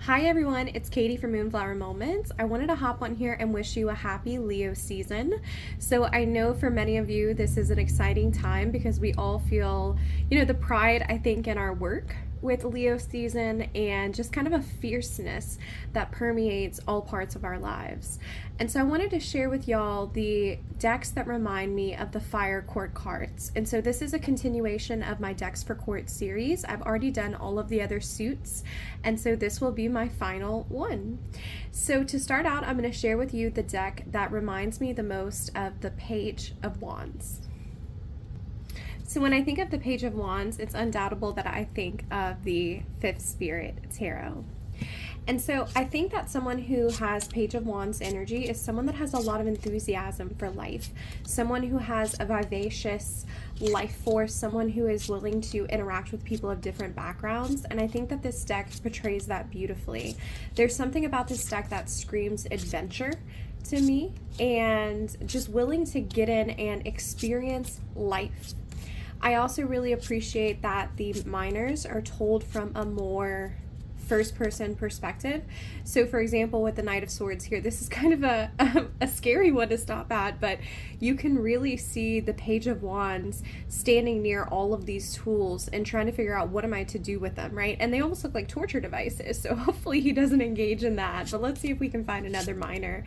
Hi everyone, it's Katie from Moonflower Moments. I wanted to hop on here and wish you a happy Leo season. So I know for many of you this is an exciting time because we all feel, the pride I think in our work with Leo season and just kind of a fierceness that permeates all parts of our lives. And so I wanted to share with y'all the decks that remind me of the Fire Court cards. And so this is a continuation of my Decks for Court series. I've already done all of the other suits, and so this will be my final one. So to start out, I'm going to share with you the deck that reminds me the most of the Page of Wands. So when I think of the Page of Wands, it's undoubtable that I think of the Fifth Spirit Tarot. And so I think that someone who has Page of Wands energy is someone that has a lot of enthusiasm for life, someone who has a vivacious life force, someone who is willing to interact with people of different backgrounds. And I think that this deck portrays that beautifully. There's something about this deck that screams adventure to me and just willing to get in and experience life. I also really appreciate that the minors are told from a more first-person perspective. So for example, with the Knight of Swords here, this is kind of a scary one to stop at, but you can really see the Page of Wands standing near all of these tools and trying to figure out what am I to do with them, right? And they almost look like torture devices, so hopefully he doesn't engage in that, but let's see if we can find another minor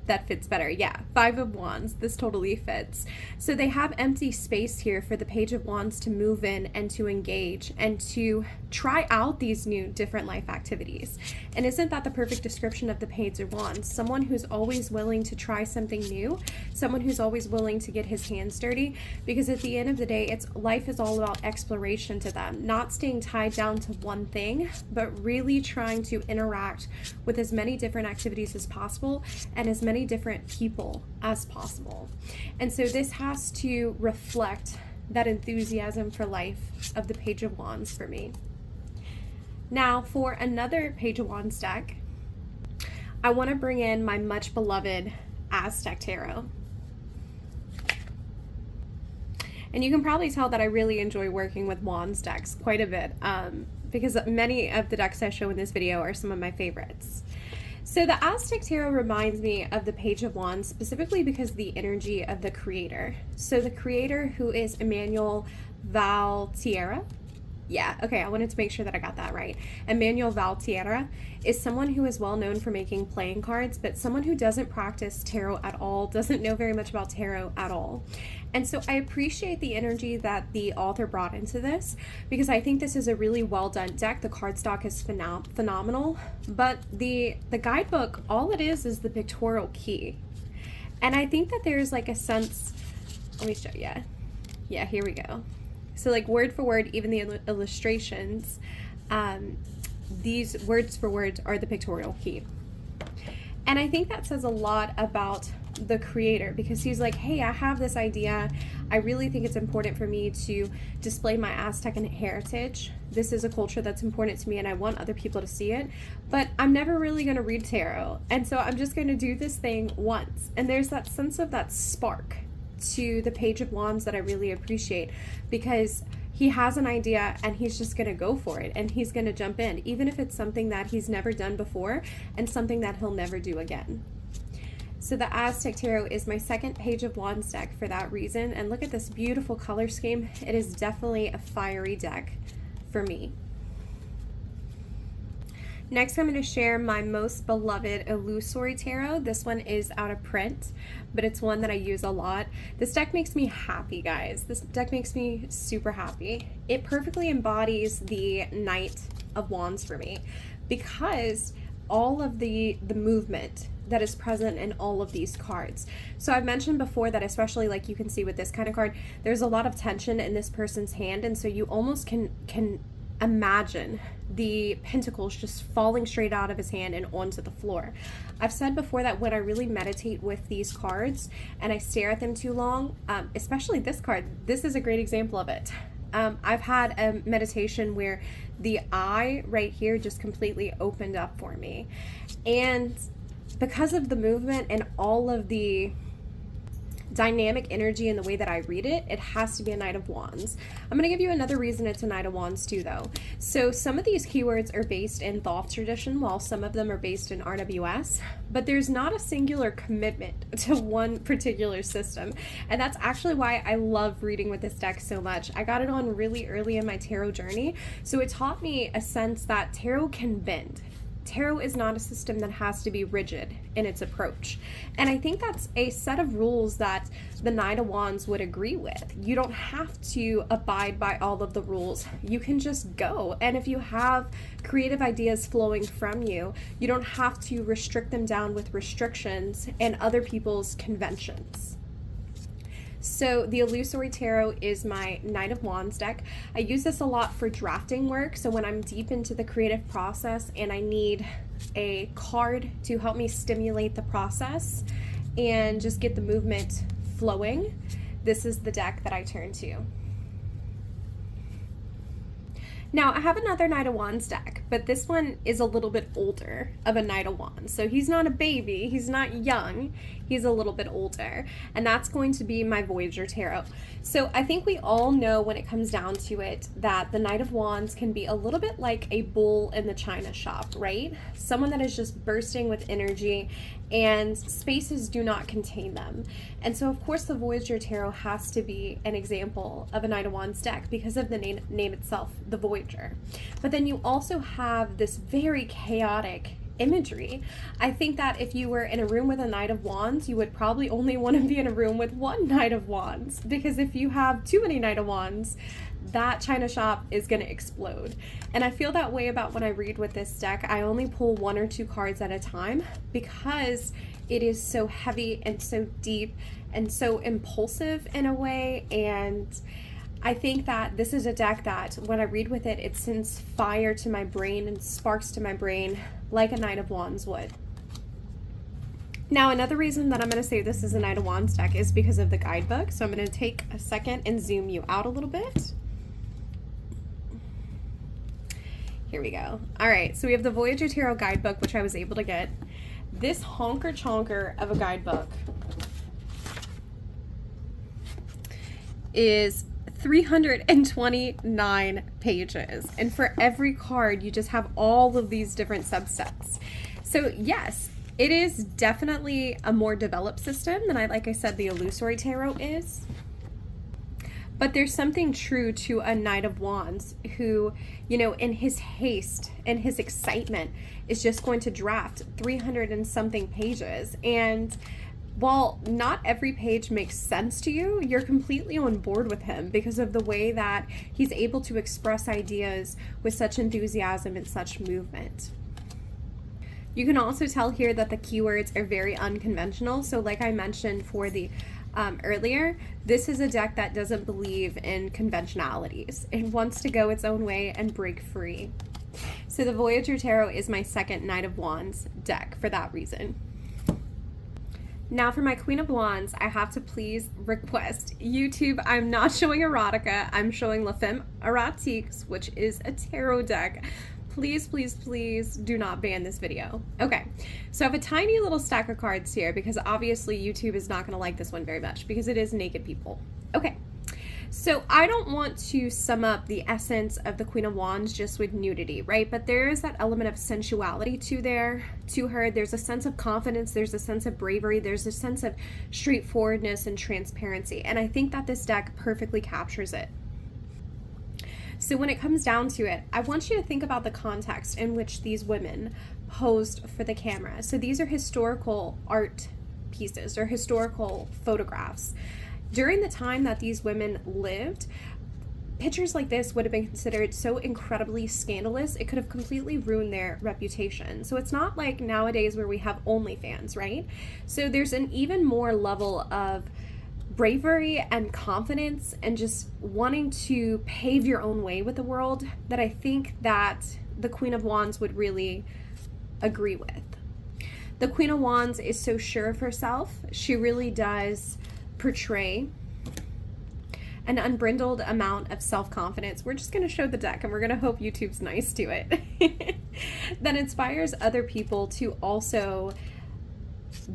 that fits better. Yeah, Five of Wands, this totally fits. So they have empty space here for the Page of Wands to move in and to engage and to try out these new different life activities. And isn't that the perfect description of the Page of Wands? Someone who's always willing to try something new, someone who's always willing to get his hands dirty, because at the end of the day, life is all about exploration to them, not staying tied down to one thing, but really trying to interact with as many different activities as possible and as many different people as possible. And so this has to reflect that enthusiasm for life of the Page of Wands for me. Now for another Page of Wands deck, I want to bring in my much beloved Aztec Tarot. And you can probably tell that I really enjoy working with Wands decks quite a bit because many of the decks I show in this video are some of my favorites. So the Aztec Tarot reminds me of the Page of Wands specifically because of the energy of the creator. So the creator, who is Emmanuel Valtierra. Yeah, okay, I wanted to make sure that I got that right. Emmanuel Valtierra is someone who is well known for making playing cards, but someone who doesn't practice tarot at all, doesn't know very much about tarot at all. And so I appreciate the energy that the author brought into this because I think this is a really well done deck. The cardstock is phenomenal, but the guidebook, all it is the pictorial key. And I think that there's like a sense, let me show you. Yeah, here we go. So like word for word, even the illustrations, these words for words are the pictorial key. And I think that says a lot about the creator because he's like, hey, I have this idea. I really think it's important for me to display my Aztec heritage. This is a culture that's important to me and I want other people to see it, but I'm never really going to read tarot. And so I'm just going to do this thing once. And there's that sense of that spark to the Page of Wands that I really appreciate because he has an idea and he's just going to go for it and he's going to jump in, even if it's something that he's never done before and something that he'll never do again. So the Aztec Tarot is my second Page of Wands deck for that reason. And look at this beautiful color scheme. It is definitely a fiery deck for me. Next, I'm going to share my most beloved Illusori Tarot. This one is out of print, but it's one that I use a lot. This deck makes me happy, guys. This deck makes me super happy. It perfectly embodies the Knight of Wands for me because all of the movement that is present in all of these cards. So I've mentioned before that especially like you can see with this kind of card, there's a lot of tension in this person's hand, and so you almost can imagine the pentacles just falling straight out of his hand and onto the floor. I've said before that when I really meditate with these cards and I stare at them too long, especially this card, this is a great example of it. I've had a meditation where the eye right here just completely opened up for me. And because of the movement and all of the dynamic energy in the way that I read it, it has to be a Knight of Wands. I'm going to give you another reason it's a Knight of Wands too, though. So some of these keywords are based in Thoth tradition, while some of them are based in RWS, but there's not a singular commitment to one particular system. And that's actually why I love reading with this deck so much. I got it on really early in my tarot journey, so it taught me a sense that tarot can bend. Tarot is not a system that has to be rigid in its approach. And I think that's a set of rules that the Knight of Wands would agree with. You don't have to abide by all of the rules. You can just go. And if you have creative ideas flowing from you, you don't have to restrict them down with restrictions and other people's conventions. So the Illusori Tarot is my Knight of Wands deck. I use this a lot for drafting work. So when I'm deep into the creative process and I need a card to help me stimulate the process and just get the movement flowing, this is the deck that I turn to. Now, I have another Knight of Wands deck, but this one is a little bit older of a Knight of Wands. So he's not a baby, he's not young, he's a little bit older. And that's going to be my Voyager Tarot. So I think we all know when it comes down to it that the Knight of Wands can be a little bit like a bull in the china shop, right? Someone that is just bursting with energy and spaces do not contain them. And so of course the Voyager Tarot has to be an example of a Knight of Wands deck because of the name itself, the Voyager. But then you also have this very chaotic imagery. I think that if you were in a room with a Knight of Wands, you would probably only want to be in a room with one Knight of Wands, because if you have too many Knight of Wands, that china shop is going to explode. And I feel that way about when I read with this deck. I only pull 1 or 2 cards at a time because it is so heavy and so deep and so impulsive in a way. And I think that this is a deck that when I read with it, it sends fire to my brain and sparks to my brain like a Knight of Wands would. Now, another reason that I'm going to say this is a Knight of Wands deck is because of the guidebook. So I'm going to take a second and zoom you out a little bit. Here we go. All right, so we have the Voyager Tarot guidebook, which I was able to get. This honker chonker of a guidebook is 329 pages. And for every card, you just have all of these different subsets. So yes, it is definitely a more developed system than like I said, the Illusory Tarot is. But there's something true to a Knight of Wands who, you know, in his haste and his excitement is just going to draft 300 and something pages. And while not every page makes sense to you, you're completely on board with him because of the way that he's able to express ideas with such enthusiasm and such movement. You can also tell here that the keywords are very unconventional. So like I mentioned for the earlier, this is a deck that doesn't believe in conventionalities. It wants to go its own way and break free. So the Voyager Tarot is my second Knight of Wands deck for that reason. Now for my Queen of Wands, I have to please request YouTube. I'm not showing erotica. I'm showing Femme Erotiques, which is a tarot deck. Please, please, please do not ban this video. Okay, so I have a tiny little stack of cards here because obviously YouTube is not going to like this one very much because it is naked people. Okay, so I don't want to sum up the essence of the Queen of Wands just with nudity, right? But there is that element of sensuality to her. There's a sense of confidence. There's a sense of bravery. There's a sense of straightforwardness and transparency. And I think that this deck perfectly captures it. So when it comes down to it, I want you to think about the context in which these women posed for the camera. So these are historical art pieces or historical photographs. During the time that these women lived, pictures like this would have been considered so incredibly scandalous, it could have completely ruined their reputation. So it's not like nowadays where we have OnlyFans, right? So there's an even more level of bravery and confidence and just wanting to pave your own way with the world that I think that the Queen of Wands would really agree with. The Queen of Wands is so sure of herself. She really does portray an unbridled amount of self-confidence. We're just going to show the deck and we're going to hope YouTube's nice to it. That inspires other people to also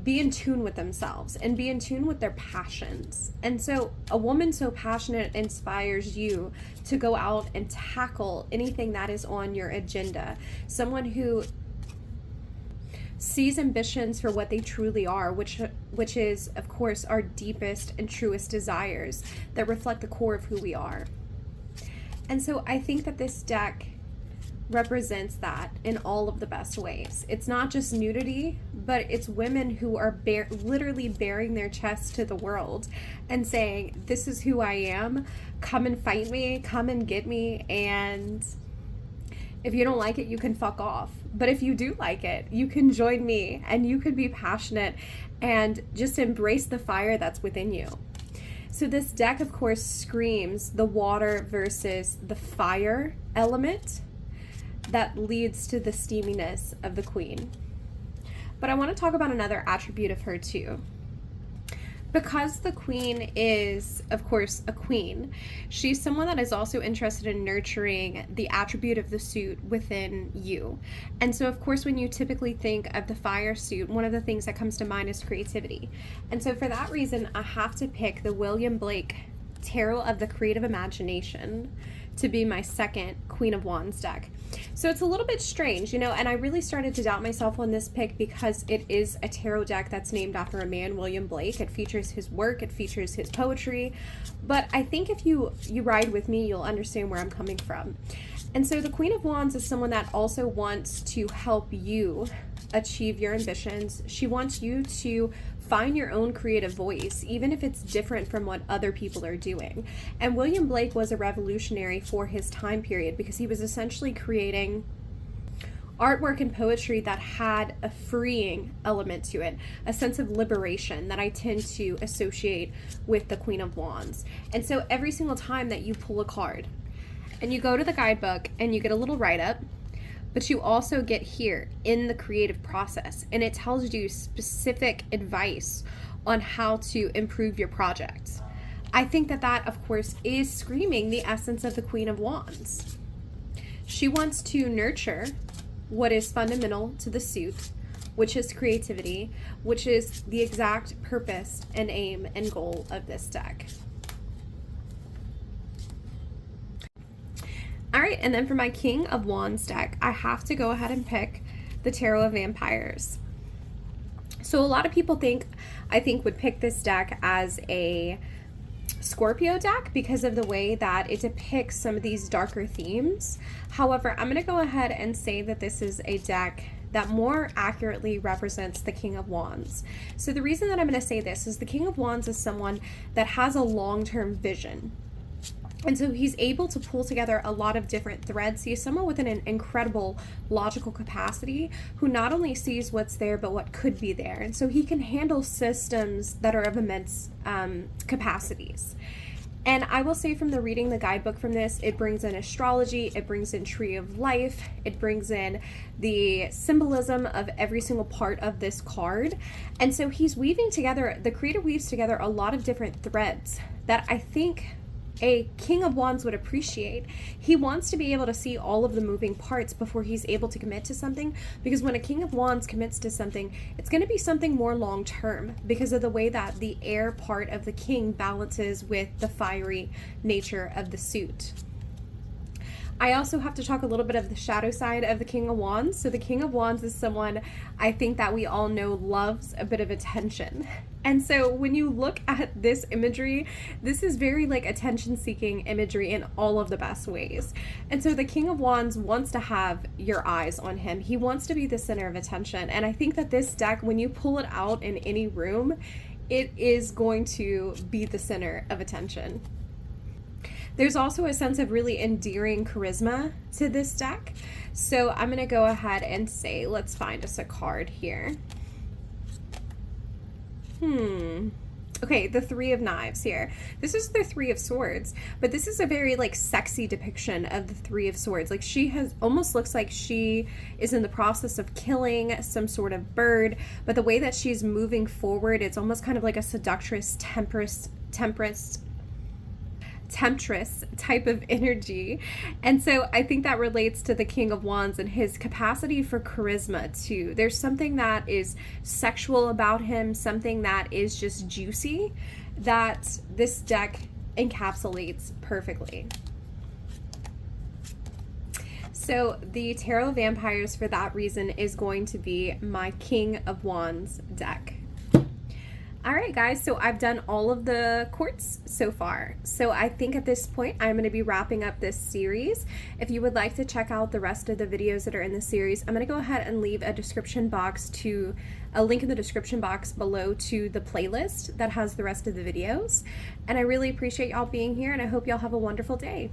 be in tune with themselves and be in tune with their passions. And so a woman so passionate inspires you to go out and tackle anything that is on your agenda. Someone who sees ambitions for what they truly are, which is, of course, our deepest and truest desires that reflect the core of who we are. And so I think that this deck represents that in all of the best ways. It's not just nudity, but it's women who are literally baring their chest to the world and saying, this is who I am, come and fight me, come and get me, and if you don't like it, you can fuck off. But if you do like it, you can join me and you can be passionate and just embrace the fire that's within you. So this deck, of course, screams the water versus the fire element that leads to the steaminess of the queen. But I want to talk about another attribute of her too. Because the queen is, of course, a queen, she's someone that is also interested in nurturing the attribute of the suit within you. And so, of course, when you typically think of the fire suit, one of the things that comes to mind is creativity. And so for that reason, I have to pick the William Blake Tarot of the Creative Imagination to be my second Queen of Wands deck. So it's a little bit strange, you know, and I really started to doubt myself on this pick because it is a tarot deck that's named after a man, William Blake. It features his work, it features his poetry, but I think if you ride with me, you'll understand where I'm coming from. And so the Queen of Wands is someone that also wants to help you achieve your ambitions. She wants you to find your own creative voice, even if it's different from what other people are doing. And William Blake was a revolutionary for his time period because he was essentially creating artwork and poetry that had a freeing element to it, a sense of liberation that I tend to associate with the Queen of Wands. And so every single time that you pull a card and you go to the guidebook and you get a little write-up, but you also get here in the creative process, and it tells you specific advice on how to improve your project. I think that, of course, is screaming the essence of the Queen of Wands. She wants to nurture what is fundamental to the suit, which is creativity, which is the exact purpose and aim and goal of this deck. All right, and then for my King of Wands deck, I have to go ahead and pick the Tarot of Vampyres. So a lot of people would pick this deck as a Scorpio deck because of the way that it depicts some of these darker themes. However, I'm going to go ahead and say that this is a deck that more accurately represents the King of Wands. So the reason that I'm going to say this is the King of Wands is someone that has a long-term vision. And so he's able to pull together a lot of different threads. He's someone with an incredible logical capacity who not only sees what's there, but what could be there. And so he can handle systems that are of immense capacities. And I will say from the reading the guidebook from this, it brings in astrology, it brings in tree of life, it brings in the symbolism of every single part of this card. And so he's weaving together, the creator weaves together a lot of different threads that I think a King of Wands would appreciate. He wants to be able to see all of the moving parts before he's able to commit to something, because when a King of Wands commits to something, it's going to be something more long-term because of the way that the air part of the king balances with the fiery nature of the suit. I also have to talk a little bit of the shadow side of the King of Wands. So the King of Wands is someone I think that we all know loves a bit of attention. And so when you look at this imagery, this is very like attention-seeking imagery in all of the best ways. And so the King of Wands wants to have your eyes on him. He wants to be the center of attention. And I think that this deck, when you pull it out in any room, it is going to be the center of attention. There's also a sense of really endearing charisma to this deck. So I'm going to go ahead and say, let's find us a card here. Okay, the Three of Knives here. This is the Three of Swords, but this is a very like sexy depiction of the Three of Swords. Like she almost looks like she is in the process of killing some sort of bird, but the way that she's moving forward, it's almost kind of like a seductress, temperance temptress type of energy. And so I think that relates to the King of Wands and his capacity for charisma too. There's something that is sexual about him, something that is just juicy, that this deck encapsulates perfectly. So the Tarot Vampyres, for that reason, is going to be my King of Wands deck. All right, guys, so I've done all of the courts so far. So I think at this point, I'm going to be wrapping up this series. If you would like to check out the rest of the videos that are in the series, I'm going to go ahead and leave a link in the description box below to the playlist that has the rest of the videos. And I really appreciate y'all being here, and I hope y'all have a wonderful day.